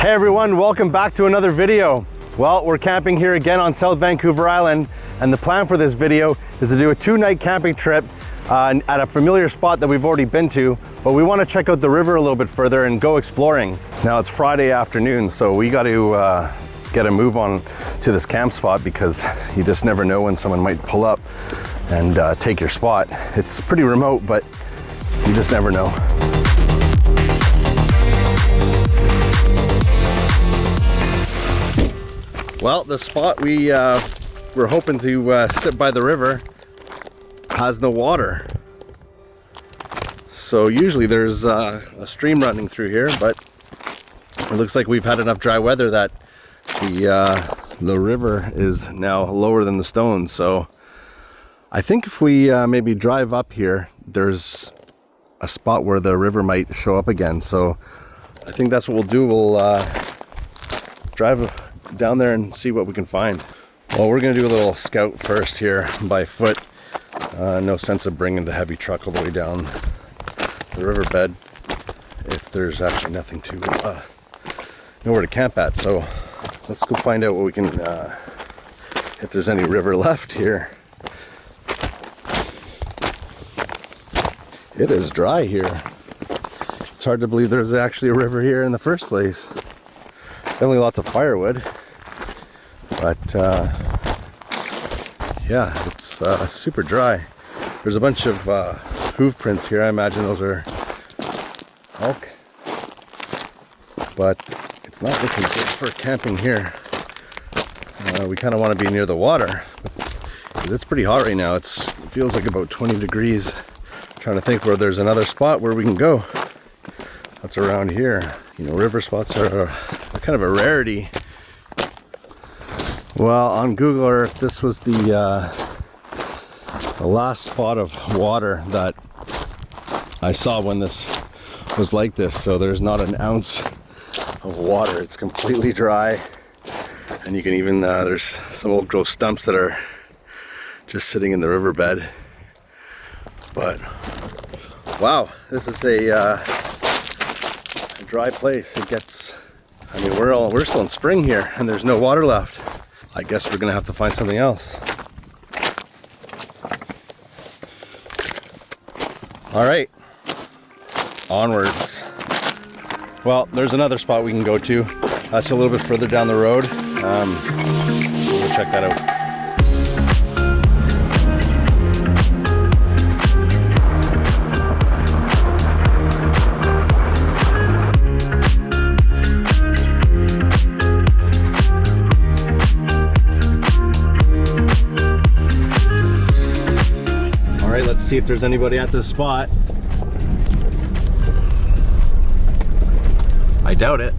Hey everyone, welcome back to another video. Well, we're camping here again on South Vancouver Island, and the plan for this video is to do a 2-night camping trip at a familiar spot that we've already been to, but we want to check out the river a little bit further and go exploring. Now it's Friday afternoon, so we got to get a move on to this camp spot because you just never know when someone might pull up and take your spot. It's pretty remote, but you just never know. Well, the spot we were hoping to sit by the river has no water. So usually there's a stream running through here, but it looks like we've had enough dry weather that the river is now lower than the stones. So I think if we maybe drive up here, there's a spot where the river might show up again. So I think that's what we'll do. We'll drive down there and see what we can find. Well, we're gonna do a little scout first here by foot. No sense of bringing the heavy truck all the way down the riverbed if there's actually nothing to nowhere to camp at. So let's go find out what we can, if there's any river left here. It is dry here. It's hard to believe there's actually a river here in the first place. Definitely lots of firewood, but yeah, it's super dry. There's a bunch of hoof prints here. I imagine those are elk, but it's not looking good for camping here. We kind of want to be near the water because it's pretty hot right now. It feels like about 20 degrees. I'm trying to think where there's another spot where we can go. That's around here. You know, river spots are kind of a rarity. Well, on Google Earth, this was the last spot of water that I saw when this was like this. So there's not an ounce of water. It's completely dry, and you can even there's some old growth stumps that are just sitting in the riverbed. But wow, this is a dry place. It gets, I mean, we're still in spring here and there's no water left. I guess we're gonna have to find something else. All right, onwards. Well, there's another spot we can go to. That's a little bit further down the road. We'll check that out. Let's see if there's anybody at this spot. I doubt it.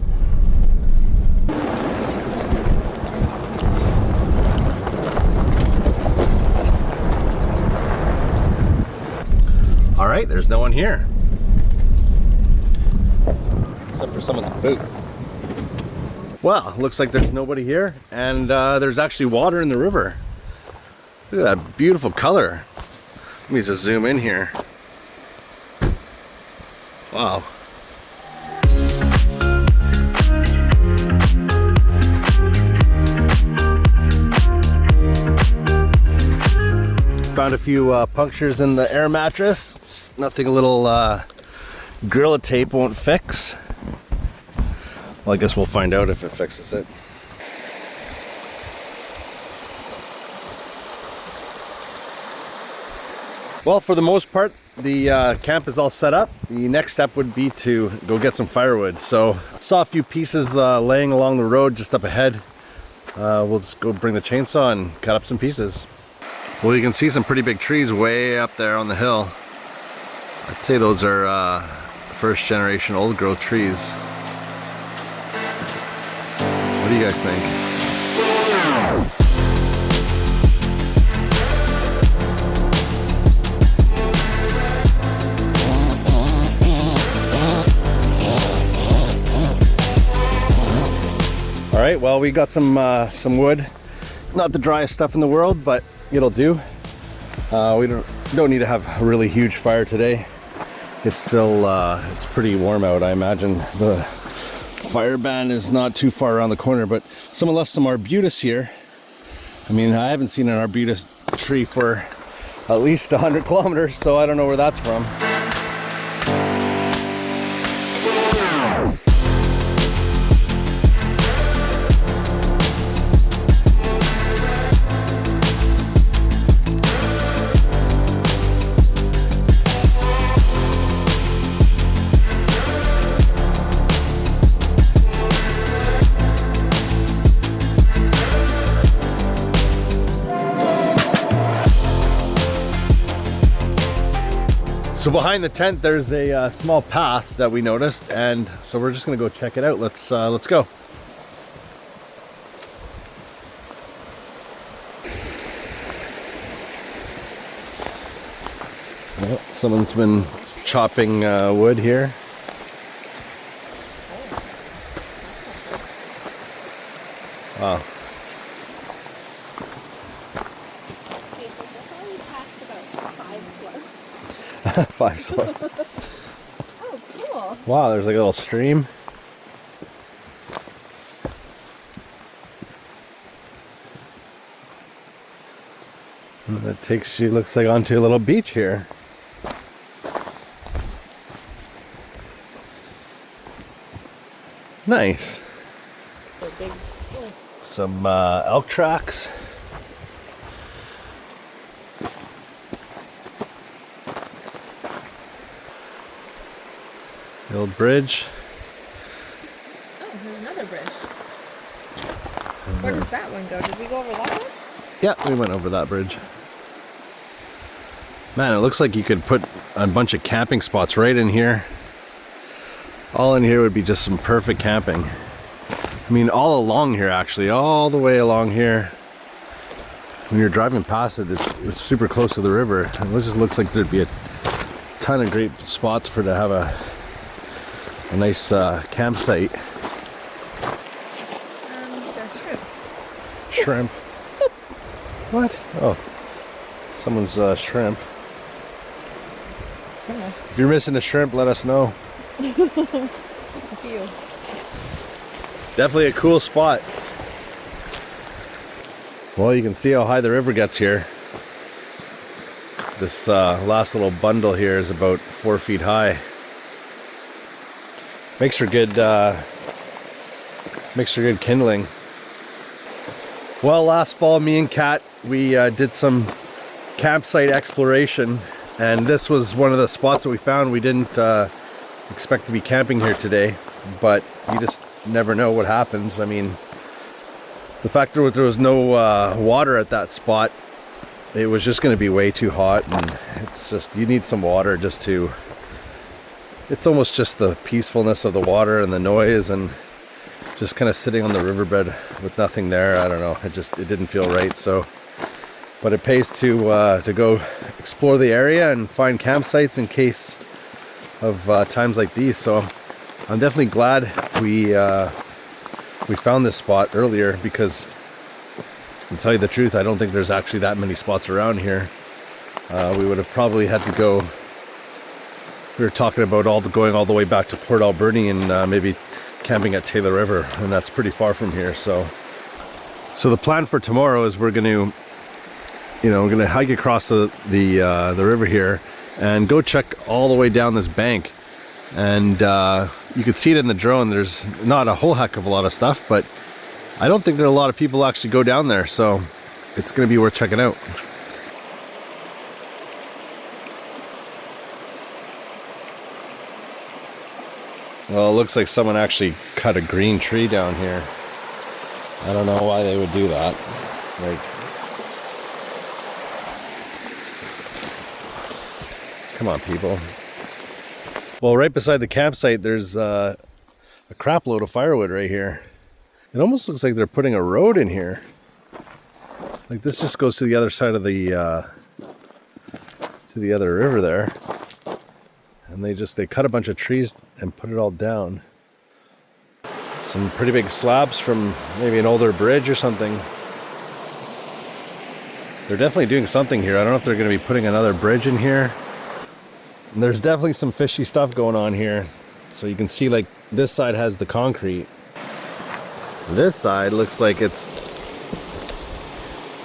All right, there's no one here. Except for someone's boot. Well, looks like there's nobody here, and there's actually water in the river. Look at that beautiful color. Let me just zoom in here. Wow. Found a few punctures in the air mattress. Nothing a little Gorilla Tape won't fix. Well, I guess we'll find out if it fixes it. Well, for the most part, the camp is all set up. The next step would be to go get some firewood. So I saw a few pieces laying along the road just up ahead. We'll just go bring the chainsaw and cut up some pieces. Well, you can see some pretty big trees way up there on the hill. I'd say those are first generation old growth trees. What do you guys think? All right, well, we got some wood. Not the driest stuff in the world, but it'll do. We don't need to have a really huge fire today. It's still it's pretty warm out. I imagine the fire ban is not too far around the corner, but someone left some arbutus here. I mean, I haven't seen an arbutus tree for at least 100 kilometers, so I don't know where that's from. So behind the tent, there's a small path that we noticed, and so we're just gonna go check it out. Let's go. Well, someone's been chopping wood here. Wow. Five slugs. Oh, cool. Wow, there's like a little stream. And that takes you, looks like, onto a little beach here. Nice. Big Some elk tracks. The old bridge. Oh, there's another bridge. Where does that one go? Did we go over that one? Yeah, we went over that bridge. Man, it looks like you could put a bunch of camping spots right in here. All in here would be just some perfect camping. I mean, all along here, actually, all the way along here. When you're driving past it, it's super close to the river. It just looks like there'd be a ton of great spots for to have a nice campsite. There's shrimp. Shrimp. What? Oh, someone's shrimp. Goodness. If you're missing a shrimp, let us know. A few. Definitely a cool spot. Well, you can see how high the river gets here. This last little bundle here is about 4 feet high. Makes for good kindling. Well, last fall, me and Kat, we did some campsite exploration, and this was one of the spots that we found. We didn't expect to be camping here today, but you just never know what happens. I mean, the fact that there was no water at that spot, it was just going to be way too hot, and it's just, you need some water just to, it's almost just the peacefulness of the water and the noise and just kind of sitting on the riverbed with nothing there. I don't know, it didn't feel right. So, but it pays to go explore the area and find campsites in case of times like these. So I'm definitely glad we found this spot earlier, because to tell you the truth, I don't think there's actually that many spots around here. We would have probably had to go, we were talking about going all the way back to Port Alberni and maybe camping at Taylor River, and that's pretty far from here. So the plan for tomorrow is we're going to hike across the river here and go check all the way down this bank. And you can see it in the drone. There's not a whole heck of a lot of stuff, but I don't think there are a lot of people actually go down there, so it's going to be worth checking out. Well, it looks like someone actually cut a green tree down here. I don't know why they would do that. Like, come on, people. Well, right beside the campsite, there's a crap load of firewood right here. It almost looks like they're putting a road in here. Like, this just goes to the other side of the other river there. And they cut a bunch of trees and put it all down. Some pretty big slabs from maybe an older bridge or something. They're definitely doing something here. I don't know if they're going to be putting another bridge in here. And there's definitely some fishy stuff going on here. So you can see like this side has the concrete. This side looks like it's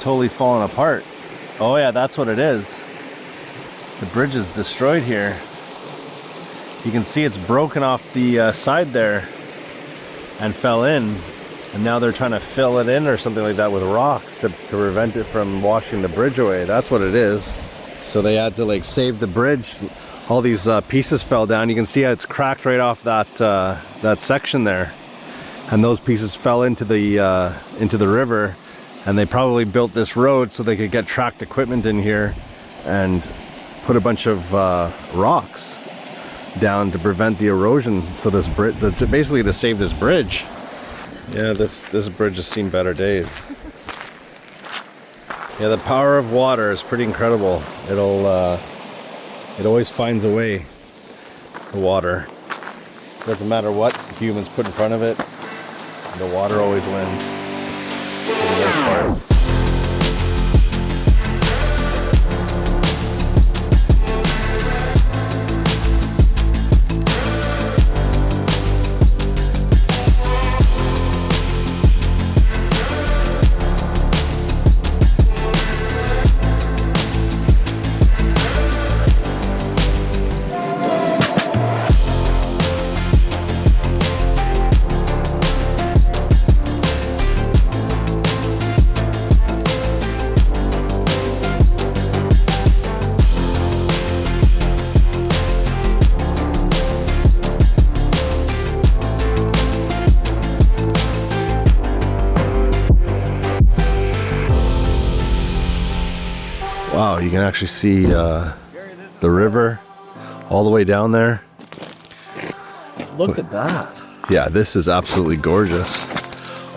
totally falling apart. Oh yeah, that's what it is. The bridge is destroyed here. You can see it's broken off the side there and fell in. And now they're trying to fill it in or something like that with rocks to prevent it from washing the bridge away. That's what it is. So they had to like save the bridge. All these pieces fell down. You can see how it's cracked right off that section there. And those pieces fell into the river. And they probably built this road so they could get tracked equipment in here and put a bunch of rocks down to prevent the erosion. So this bridge, basically to save this bridge. Yeah, this bridge has seen better days. Yeah, the power of water is pretty incredible. It always finds a way. The water. Doesn't matter what humans put in front of it. The water always wins. For the most part. Wow, you can actually see the river all the way down there. Look at that. Yeah, this is absolutely gorgeous.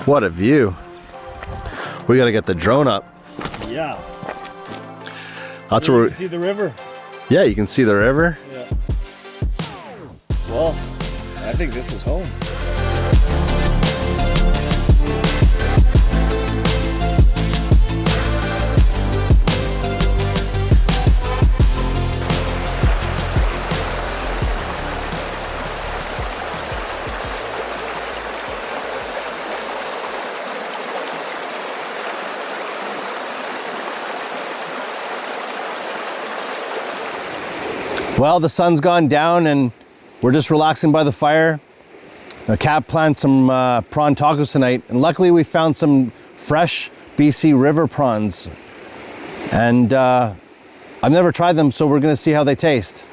What a view. We gotta get the drone up. Yeah. That's Here where you can see the river. Yeah, you can see the river. Yeah. Well, I think this is home. Well, the sun's gone down and we're just relaxing by the fire. Cap planned some prawn tacos tonight, and luckily we found some fresh BC river prawns. And I've never tried them, so we're gonna see how they taste.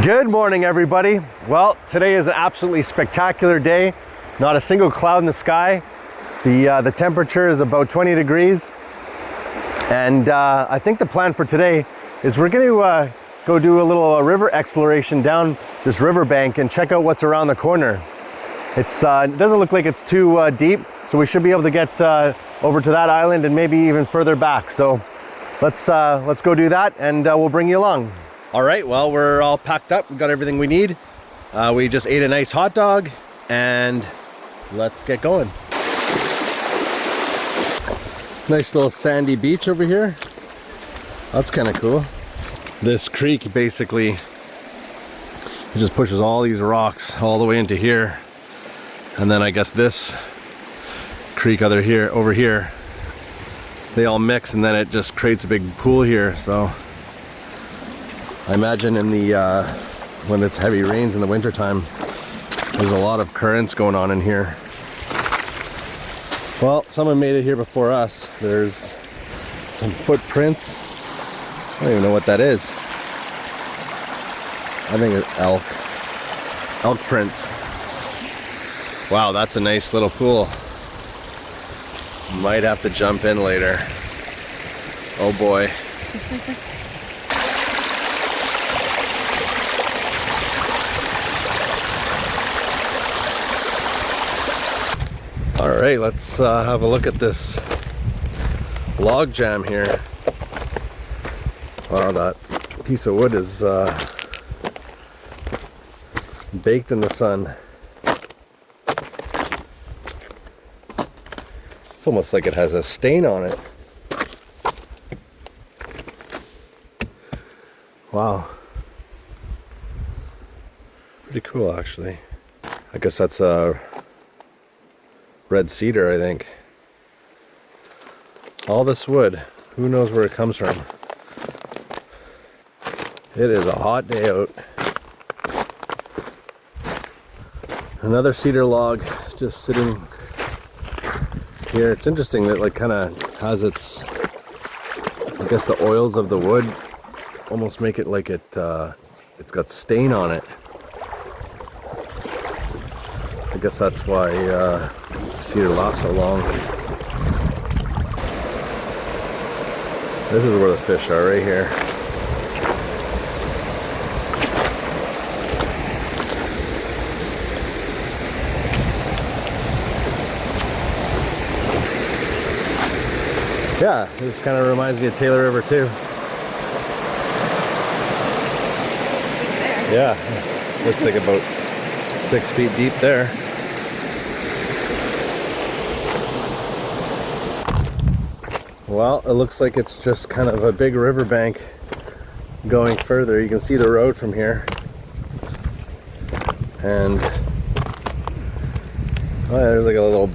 Good morning, everybody. Well, today is an absolutely spectacular day. Not a single cloud in the sky. The temperature is about 20 degrees. And I think the plan for today is we're going to go do a little river exploration down this riverbank and check out what's around the corner. It doesn't look like it's too deep, so we should be able to get over to that island and maybe even further back. So let's go do that, and we'll bring you along. All right, well, we're all packed up. We've got everything we need. We just ate a nice hot dog, and let's get going. Nice little sandy beach over here. That's kind of cool. This creek basically, it just pushes all these rocks all the way into here. And then I guess this creek over here, they all mix, and then it just creates a big pool here. So I imagine in the when it's heavy rains in the wintertime. There's a lot of currents going on in here. Well, someone made it here before us. There's some footprints. I don't even know what that is. I think it's elk. Elk prints. Wow, that's a nice little pool. Might have to jump in later. Oh boy. All right, let's have a look at this log jam here. Wow, that piece of wood is baked in the sun. It's almost like it has a stain on it. Wow. Pretty cool, actually. I guess that's a red cedar, I think. All this wood, who knows where it comes from. It is a hot day out. Another cedar log just sitting here. It's interesting that like kind of has its, I guess the oils of the wood almost make it like it's got stain on it. I guess that's why cedar lasts so long. This is where the fish are, right here. Yeah, this kind of reminds me of Taylor River too. Yeah, looks like about 6 feet deep there. Well, it looks like it's just kind of a big riverbank going further. You can see the road from here. And oh yeah, there's like a little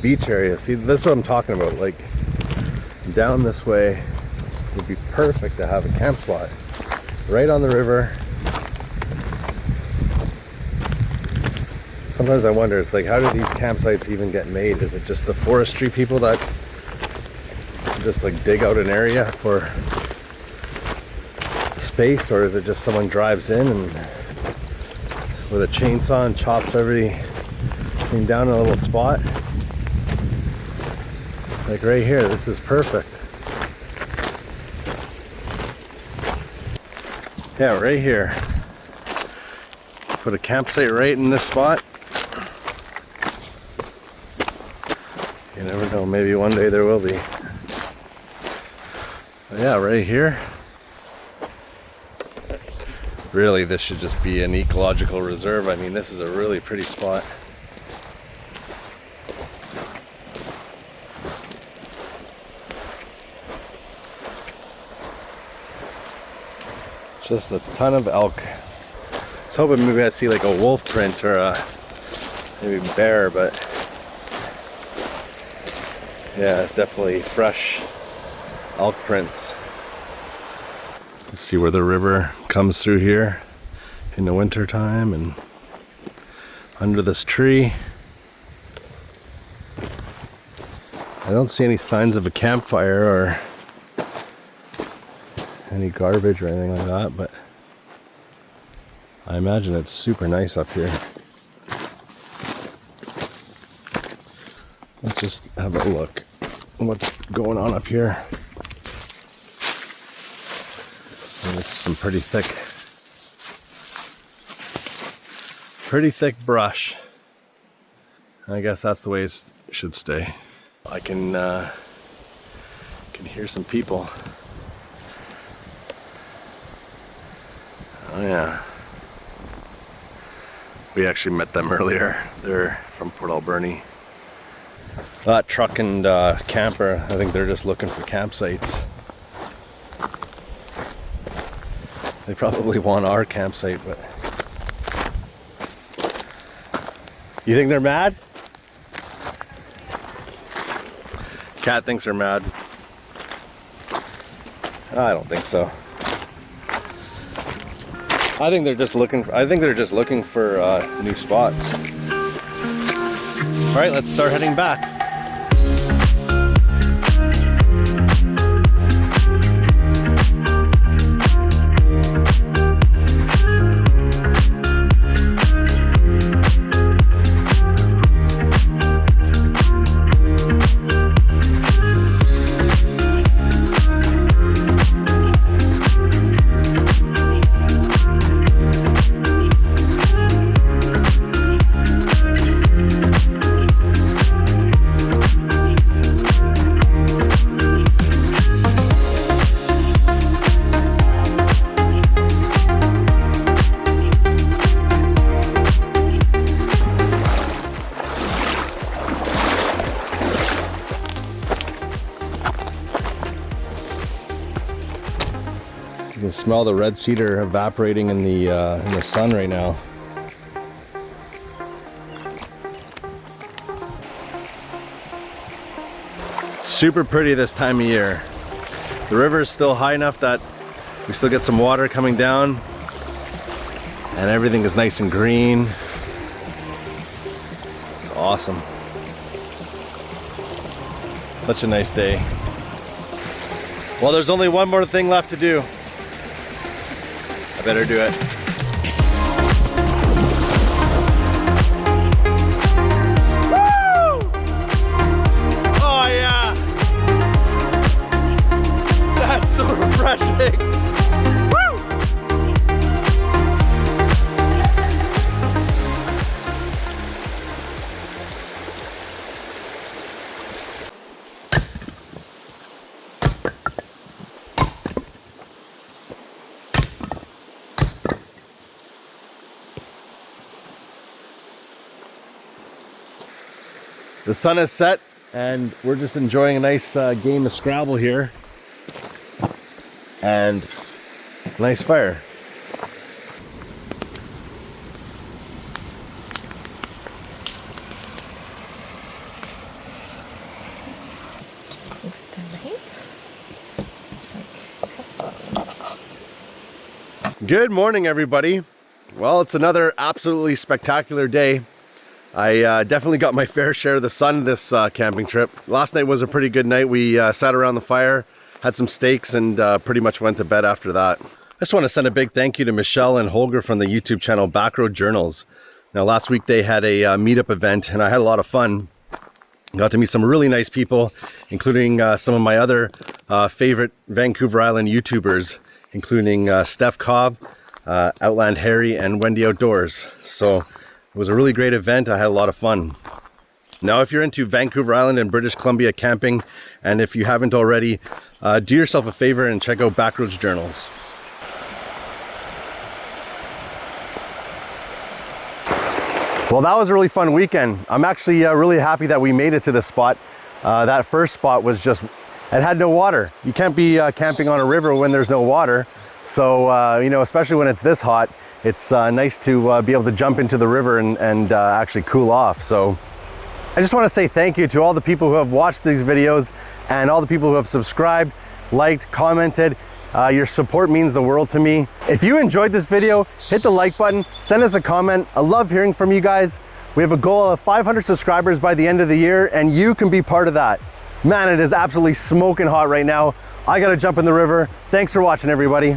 beach area. See, that's what I'm talking about. Like down this way would be perfect to have a camp spot. Right on the river. Sometimes I wonder, it's like, how do these campsites even get made? Is it just the forestry people that just like dig out an area for space, or is it just someone drives in and with a chainsaw and chops everything down in a little spot? Like right here, this is perfect. Yeah, right here. Put a campsite right in this spot. You never know, maybe one day there will be. But yeah, right here. Really, this should just be an ecological reserve. I mean, this is a really pretty spot. Just a ton of elk. I was hoping maybe I'd see like a wolf print or a maybe bear, but yeah, it's definitely fresh elk prints. Let's see where the river comes through here in the winter time, and under this tree. I don't see any signs of a campfire or any garbage or anything like that, but I imagine it's super nice up here. Let's just have a look at what's going on up here. And this is some pretty thick brush. I guess that's the way it should stay. I can hear some people. Oh yeah. We actually met them earlier. They're from Port Alberni. That truck and camper, I think they're just looking for campsites. They probably want our campsite, but... You think they're mad? Cat thinks they're mad. I don't think so. I think they're just looking for new spots. All right, let's start heading back. You can smell the red cedar evaporating in the sun right now. Super pretty this time of year. The river is still high enough that we still get some water coming down, and everything is nice and green. It's awesome. Such a nice day. Well, there's only one more thing left to do. I better do it. Woo! Oh yeah! That's so refreshing. Woo! The sun has set and we're just enjoying a nice game of Scrabble here and a nice fire. Good morning, everybody. Well, it's another absolutely spectacular day. I definitely got my fair share of the sun this camping trip. Last night was a pretty good night. We sat around the fire, had some steaks, and pretty much went to bed after that. I just want to send a big thank you to Michelle and Holger from the YouTube channel Backroad Journals. Now, last week they had a meetup event, and I had a lot of fun. Got to meet some really nice people, including some of my other favorite Vancouver Island YouTubers, including Steph Cobb, Outland Harry, and Wendy Outdoors. So it was a really great event. I had a lot of fun. Now, if you're into Vancouver Island and British Columbia camping, and if you haven't already, do yourself a favor and check out Backroads Journals. Well, that was a really fun weekend. I'm actually really happy that we made it to this spot. That first spot was just, it had no water. You can't be camping on a river when there's no water. So, you know, especially when it's this hot, it's nice to be able to jump into the river and actually cool off. So I just want to say thank you to all the people who have watched these videos and all the people who have subscribed, liked, commented. Your support means the world to me. If you enjoyed this video, hit the like button, send us a comment. I love hearing from you guys. We have a goal of 500 subscribers by the end of the year, and you can be part of that. Man, it is absolutely smoking hot right now. I gotta jump in the river. Thanks for watching, everybody.